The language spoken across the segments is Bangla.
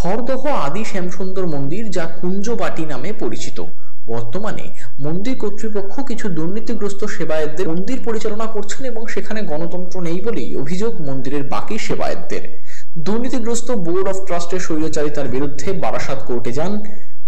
খড়দহ আদি শ্যামসুন্দর মন্দির, যা কুঞ্জবাটি নামে পরিচিত। বর্তমানে মন্দির কর্তৃপক্ষ কিছু দুর্নীতিগ্রস্ত সেবায়েতদের মন্দির পরিচালনা করছেন এবং সেখানে গণতন্ত্র নেই বলেই অভিযোগ মন্দিরের বাকি সেবায়েতদের। দুর্নীতিগ্রস্ত বোর্ড অফ ট্রাস্টের স্বৈরাচারিতার বিরুদ্ধে বারাসাত কোর্টে যান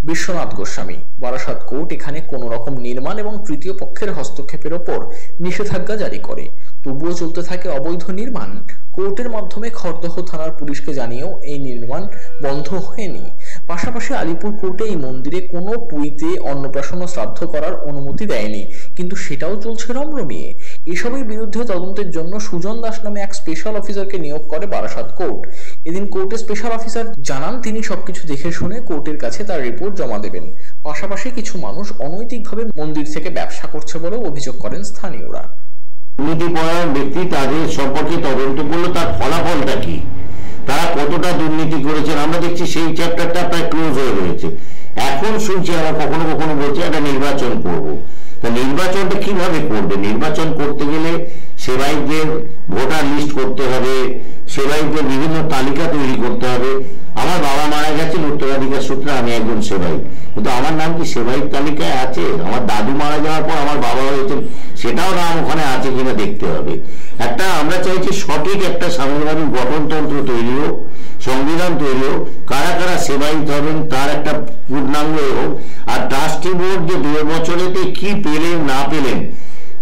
বিশ্বনাথ গোস্বামী। বারাসাত কোর্ট এখানে কোন রকম নির্মাণ এবং তৃতীয় পক্ষের হস্তক্ষেপের ওপর নিষেধাজ্ঞা জারি করে। তবুও চলতে থাকে অবৈধ নির্মাণ। কোর্টের মাধ্যমে খড়দহ থানার পুলিশকে জানিয়েও এই নির্মাণ বন্ধ হয়নি। পাশাপাশি আলিপুর কোর্টে এই মন্দিরে কোনো পুঁইতে অন্নপ্রাশন ও শ্রাদ্ধ করার অনুমতি দেয়নি, কিন্তু সেটাও চলছে রমরমিয়ে। এসবের বিরুদ্ধে তদন্তের জন্য সুজন দাস নামে এক স্পেশাল অফিসারকে নিয়োগ করে বারাসাত কোর্ট। এদিন কোর্টের স্পেশাল অফিসার জানান তিনি সবকিছু দেখে শুনে কোর্টের কাছে তার রিপোর্ট জমা দেবেন। পাশাপাশি কিছু মানুষ অনৈতিকভাবে মন্দির থেকে ব্যবসা করছে বলেও অভিযোগ করেন স্থানীয়রা। দুর্নীতিপরায়ণ ব্যক্তি তাদের সম্পর্কে তদন্ত করলো, তার ফলাফলটা কি, তারা কতটা দুর্নীতি করেছেন আমরা দেখছি সেই চ্যাপ্টারটা প্রায় ক্লোজ হয়ে রয়েছে। এখন শুনছি আমরা কখনো কখনো বলছি একটা নির্বাচন করব। তা নির্বাচনটা কিভাবে করবে? নির্বাচন করতে গেলে সেবায়িতদের ভোটার লিস্ট করতে হবে, সেবায়িতদের বিভিন্ন তালিকা তৈরি করতে হবে। আমার বাবা মারা গেছেন উত্তরাধিকার সূত্রে, আমি একজন সেবায়িত, কিন্তু আমার নাম কি সেবায়িত তালিকায় আছে? আমার দাদু মারা যাওয়ার পর আমার বাবা হয়েছেন, সেটাও নাম ওখানে আছে কিনা দেখতে হবে। একটা আমরা চাইছি সঠিক একটা সাংবিধানিক গঠনতন্ত্র তৈরি হোক, সংবিধান তৈরি হোক, কারা কারা সেবায়িত হবেন তার একটা পূর্ণাঙ্গ হোক। আর ট্রাস্টি বোর্ড যে 2 বছরেতে কি পেলেন না পেলেন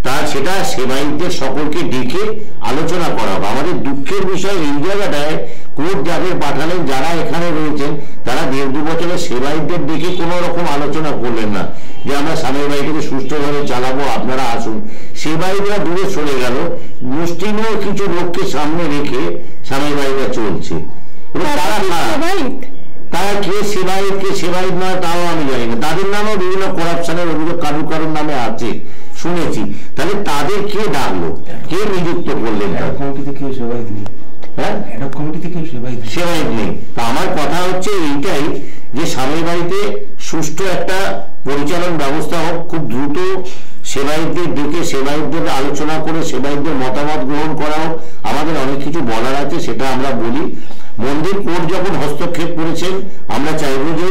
তার সেটা সেবায়িতদের সকলকে ডেকে আলোচনা করা হবে। আমাদের দুঃখের বিষয় এই জায়গাটায় কোর্ট যাদের পাঠালেন, যারা এখানে রয়েছেন, তারা 1.5-2 বছরের সেবায়িতদের ডেকে কোনো রকম আলোচনা করলেন না যে আমরা স্বামীর বাড়িটাকে সুষ্ঠুভাবে চালাবো, আপনারা আসুন। সেবায়িতরা দূরে সরে গেল, মুষ্টিমেয় কিছু লোককে সামনে রেখে স্বামীর বাড়িটা চলছে। তারা কে সেবায়িত কে সেবায়িত নয় তাও আমি জানি না। তাদের নামেও বিভিন্ন করাপশনের অভিযোগ কারুর নামে আছে শুনেছি। তাহলে তাদের কে ডাকলো, কে নিযুক্ত করলেন? সেবায়িত নেই। তা আমার কথা হচ্ছে এইটাই যে স্বামীর বাড়িতে সুষ্ঠু একটা পরিচালন ব্যবস্থা হোক, খুব দ্রুত সেবায়িতদের ডেকে সেবায়িতদের আলোচনা করে সেবায়িতদের মতামত গ্রহণ করা হোক। আমাদের অনেক কিছু বলার আছে, সেটা আমরা বলি। মন্দির কোর্ট যখন হস্তক্ষেপ করেছেন, আমরা চাইব যে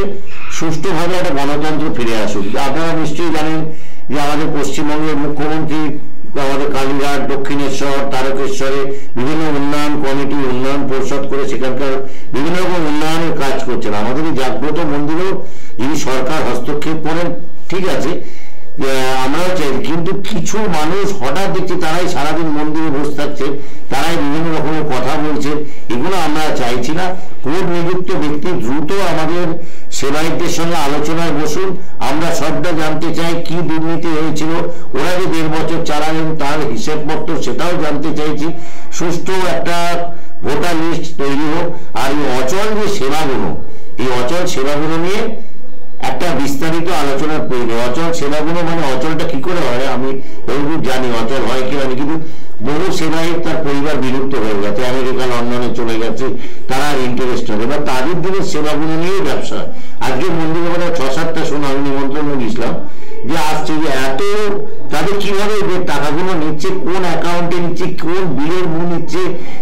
সুষ্ঠুভাবে একটা গণতন্ত্র ফিরে আসুক। আপনারা নিশ্চয়ই জানেন যে আমাদের পশ্চিমবঙ্গের মুখ্যমন্ত্রী আমাদের কালীঘাট, দক্ষিণেশ্বর, তারকেশ্বরে বিভিন্ন উন্নয়ন কমিটি, উন্নয়ন পরিষদ করে সেখানকার বিভিন্ন রকম উন্নয়নের কাজ করছেন। আমাদের এই জাগ্রত মন্দিরেও যদি সরকার হস্তক্ষেপ করেন ঠিক আছে, আমরাও চাই। কিন্তু কিছু মানুষ হঠাৎ দেখছি তারাই সারাদিন মন্দিরে বসে থাকছে, তারাই বিভিন্ন রকমের কথা বলছে, এগুলো আমরা চাইছি না। কোর্ট নিযুক্ত ব্যক্তি দ্রুত আমাদের সেবায়িতদের সঙ্গে আলোচনায় বসুন। আমরা সবটা জানতে চাই কি দুর্নীতি হয়েছিল, ওরা যে 1.5 বছর চালালেন তার হিসেবপত্র সেটাও জানতে চাইছি। সুষ্ঠু একটা ভোটার লিস্ট তৈরি হোক। আর এই অচল যে সেবাগুলো, এই অচল সেবাগুলো নিয়ে একটা বিস্তারিত আলোচনা প্রয়োজন। অচল সেবাগুলো মানে অচলটা কি করে হয় আমি জানি, অচল হয় কি মানে, কিন্তু বহু সেবায়িত তার পরিবার বিলুপ্ত হয়ে গেছে, আমেরিকা লন্ডনে চলে গেছে, তারা আর ইন্টারেস্ট হবে। এবার তাদের দিনের সেবাগুলো নিয়ে ব্যবসা। আজকে মন্দিরে মানে 6-7টা শোনা আমি নিমন্ত্রণ দিয়েছিলাম যে আসছে যে এত তাদের কিভাবে টাকাগুলো নিচ্ছে, কোন অ্যাকাউন্টে নিচ্ছে, কোন বিলের মুখ নিচ্ছে,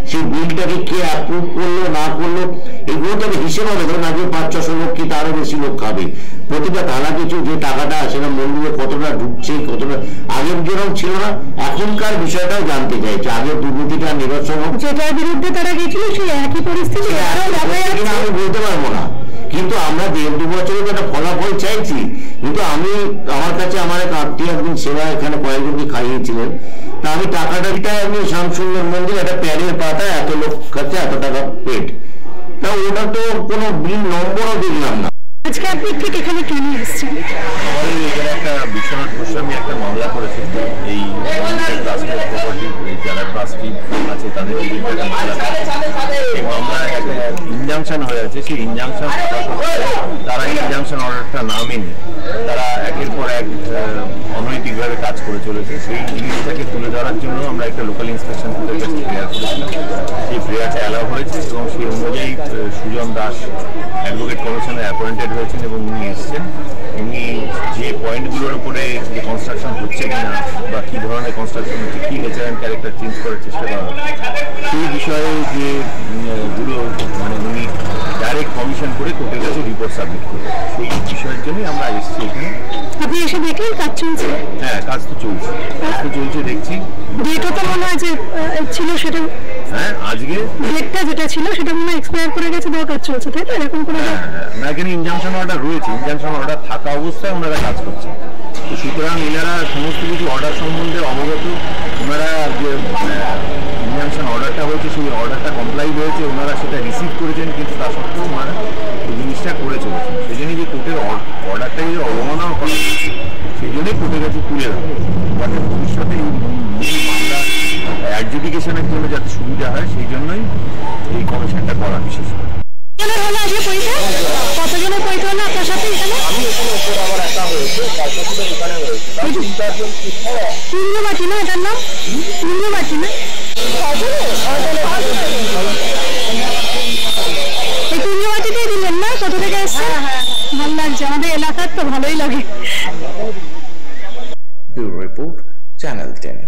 সেই বিলটাকে কে অ্যাপ্রুভ করলো না করলো, এগুলো তাদের হিসেব হবে। ধরুন আজকে 500-600 লোক কি তারও বেশি লোক খাবে, প্রতিটা তালা কিছু যে টাকাটা সেটা মন্দিরে কতটা ঢুকছে, কতটা আগের যেরকম ছিল না, এখনকার বিষয়টাও জানতে চাইছে। আগের দুর্নীতিটা নিরসন হোক, যেটার বিরুদ্ধে তারা গেছিল সেই একই পরিস্থিতি আমি বলতে পারবো না, কিন্তু আমরা 1.5-2 বছরের একটা ফলাফল চাইছি। কিন্তু আমি আমার কাছে আমার এক আত্মীয় একদিন সেবা এখানে কয়েকজনকে খাইয়েছিলেন, তা আমি টাকাটা আমি শ্যামসুন্দর মন্দির একটা প্যানের পাতা এত লোক কাছে এত টাকা পেড, তা ওটা তো কোনো বিল নম্বরও দেখলাম না। আজকে আপনি ঠিক এখানে কেন এসেছেন? আমাদের এখানে একটা বিশ্বনাথ গোস্বামী একটা মামলা করেছে, এই প্রপার্টি যারা ট্রাস্টি আছে তাদের বিরুদ্ধে এই মামলায় একটা ইনজাংশন হয়ে আছে। সেই ইনজাংশন তারা ইনজাংশন অর্ডারটা না মেনে তারা একের পর এক অনৈতিকভাবে কাজ করে চলেছে। সেই জিনিসটাকে তুলে ধরার জন্য আমরা একটা লোকাল ইন্সপেকশন কোর্টের কাছে প্রেয়ার করেছিলাম। সেই প্রেয়ারটা অ্যালাউ হয়েছে এবং সেই অনুযায়ী সুজন দাস অ্যাডভোকেট কমিশনে অ্যাপয়েন্টেড হয়েছেন এবং উনি এসছেন। উনি যে পয়েন্টগুলোর উপরে যে কনস্ট্রাকশন হচ্ছে কিনা বা কী ধরনের কনস্ট্রাকশন হচ্ছে, কী নেচার অ্যান্ড ক্যারেক্টার চেঞ্জ করার চেষ্টা করা হচ্ছে, সেই বিষয়ে যেগুলো মানে উনি ডাইরেক্ট কমিশন করে সাবমিট করবে। সেই বিষয়ের জন্যই আমরা এসেছি এখানে। আপনি এসে দেখলেন কাজ চলছে? হ্যাঁ, কাজ তো চলছে দেখছি। ডেটও তো মনে হয় যে ছিল সেটা, হ্যাঁ আজকে ডেটটা যেটা ছিল সেটা মনে হয় এক্সপায়ার করে গেছে, তাও কাজ চলছে, তাই তো? এরকম কোনো না, এখানে ইনজাংশন অর্ডার রয়েছে, ইনজাংশন অর্ডার থাকা অবস্থায় ওনারা কাজ করছে। তো সুতরাং এনারা সমস্ত কিছু অর্ডার সম্বন্ধে অবগত। ওনারা যে ইনজাংশন অর্ডারটা হয়েছে সেই অর্ডারটা কমপ্লাই হয়েছে, ওনারা সেটা রিসিভ করেছেন, কিন্তু তা সত্ত্বেও ওনারা এই জিনিসটা করে চলেছেন। সেই জন্যই যে কোর্টের অর্ডারটা যদি অবমাননা করা সেই জন্যই কোর্টের কাছে তুলে দেওয়া, যাতে ভবিষ্যতে এই মামলা অ্যাডজুডিকেশনের জন্য যাতে সুবিধা হয় সেই জন্যই এই কমিশনটা করা বিশেষ করে। কতজনের পরীক্ষা হলো আপনার সাথে এখানে? কুঞ্জবাটি না এটার নাম? কুঞ্জবাটি না? এই কুঞ্জবাটিতেই দিলেন না? কোথা থেকে এসছে? ভালো লাগছে, আমাদের এলাকার তো ভালোই লাগে। Bureau report, channel 10।